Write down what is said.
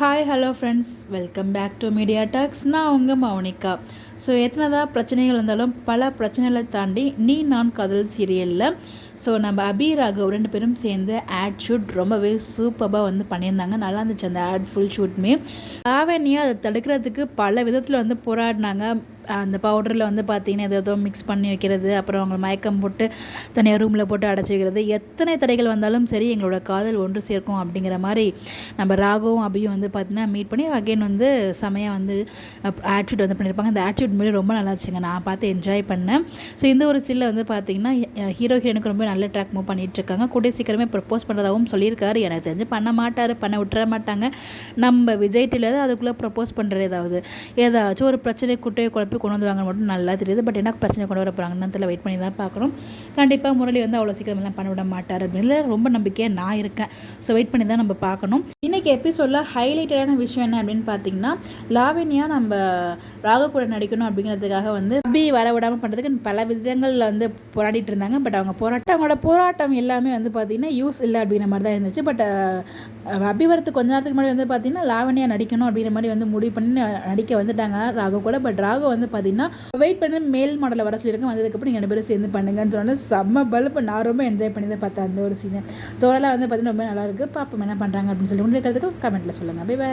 Hi hello friends, welcome back to media talks. நான் உங்கள் Mounika. So எத்தனைதான் பிரச்சனைகள் இருந்தாலும் பல பிரச்சனைகளை தாண்டி நீ நான் காதல் சீரியலில் நம்ம அபி ராகவ் 2 பேரும் சேர்ந்து ஆட் ஷூட் ரொம்பவே சூப்பராக பண்ணியிருந்தாங்க. நல்லா இருந்துச்சு அந்த ஆட் ஃபுல் ஷூட்டுமே. லாவண்யா அதை தடுக்கிறதுக்கு பல விதத்தில் போராடினாங்க. அந்த பவுடரில் பார்த்தீங்கன்னா ஏதோ மிக்ஸ் பண்ணி வைக்கிறது, அப்புறம் அவங்க மயக்கம் போட்டு தனியாக ரூமில் போட்டு அடைச்சி வைக்கிறது, எத்தனை தடைகள் வந்தாலும் சரி எங்களோட காதல் ஒன்று சேர்க்கும் அப்படிங்கிற மாதிரி நம்ம ராகவும் அபியும் பார்த்தீங்கன்னா மீட் பண்ணி அகைன் செமையாக ஆட்ஷூட் பண்ணியிருப்பாங்க. அந்த ஆட்ஷூட் மேலே ரொம்ப நல்லா இருந்துச்சுங்க. நான் பார்த்து என்ஜாய் பண்ணேன். ஸோ இந்த ஒரு சீனில் பார்த்தீங்கன்னா ஹீரோ ஹீரோனுக்கு ரொம்ப நல்ல ட்ராக் மூவ் பண்ணிகிட்ருக்காங்க. கூடிய சீக்கிரமே ப்ரப்போஸ் பண்ணுறதாகவும் சொல்லியிருக்காரு. எனக்கு தெரிஞ்சு பண்ண மாட்டார், பண்ண விட்டுற மாட்டாங்க. நம்ம விஜய் டிவியில் அதுக்குள்ளே ப்ரப்போஸ் பண்ணுற ஏதாச்சும் ஒரு பிரச்சனை குட்டையை குழப்பி கொண்டு வந்து வாங்க மட்டும் நல்லா தெரியுது. பட் என்ன பிரச்சனை கொண்டு வர போகிறாங்கன்னு வெயிட் பண்ணி தான் பார்க்கணும். கண்டிப்பாக முரளி அவ்வளோ சீக்கிரம் எல்லாம் பண்ண விட மாட்டார் அப்படின்னு ரொம்ப நம்பிக்கையாக நான் இருக்கேன். ஸோ வெயிட் பண்ணி தான் நம்ம பார்க்கணும். இன்றைக்கி எபிசோடில் ஹைலைட்டடான விஷயம் என்ன அப்படின்னு பார்த்தீங்கன்னா, லாவண்யா நம்ம ராகு கூட நடிக்கணும் அப்படிங்கிறதுக்காக அபி வர விடாமல் பண்ணுறதுக்கு பல விதங்களில் போராடிட்டு இருந்தாங்க. பட் அவங்களோட போராட்டம் எல்லாமே பார்த்தீங்கன்னா யூஸ் இல்லை அப்படிங்கிற மாதிரி தான் இருந்துச்சு. பட் அபி வரத்துக்கு கொஞ்ச நேரத்துக்கு முன்னாடி பார்த்தீங்கன்னா லாவண்யா நடிக்கணும் அப்படிங்கிற மாதிரி முடிவு பண்ணி நடிக்க வந்துட்டாங்க ராகு கூட. பட் ராகு பார்த்தீங்கன்னா வெயிட் பண்ணி மேல் மாடலில் வர சொல்லியிருக்கேன். வந்ததுக்கப்புறம் நீங்கள் 2 பேரும் சேர்ந்து பண்ணுங்கன்னு சொன்னால் செம்ம பல்ப். நான் ரொம்ப என்ஜாய் பண்ணி தான் பார்த்தேன் அந்த ஒரு சீனை. ஸோ அதெல்லாம் பார்த்தீங்கன்னா ரொம்ப நல்லாயிருக்கு. பாப்போம் என்ன பண்ணுறாங்க அப்படின்னு சொல்லி முடிக்கிறதுக்கு கமெண்ட்டில் சொல்லுங்கள். Bye by.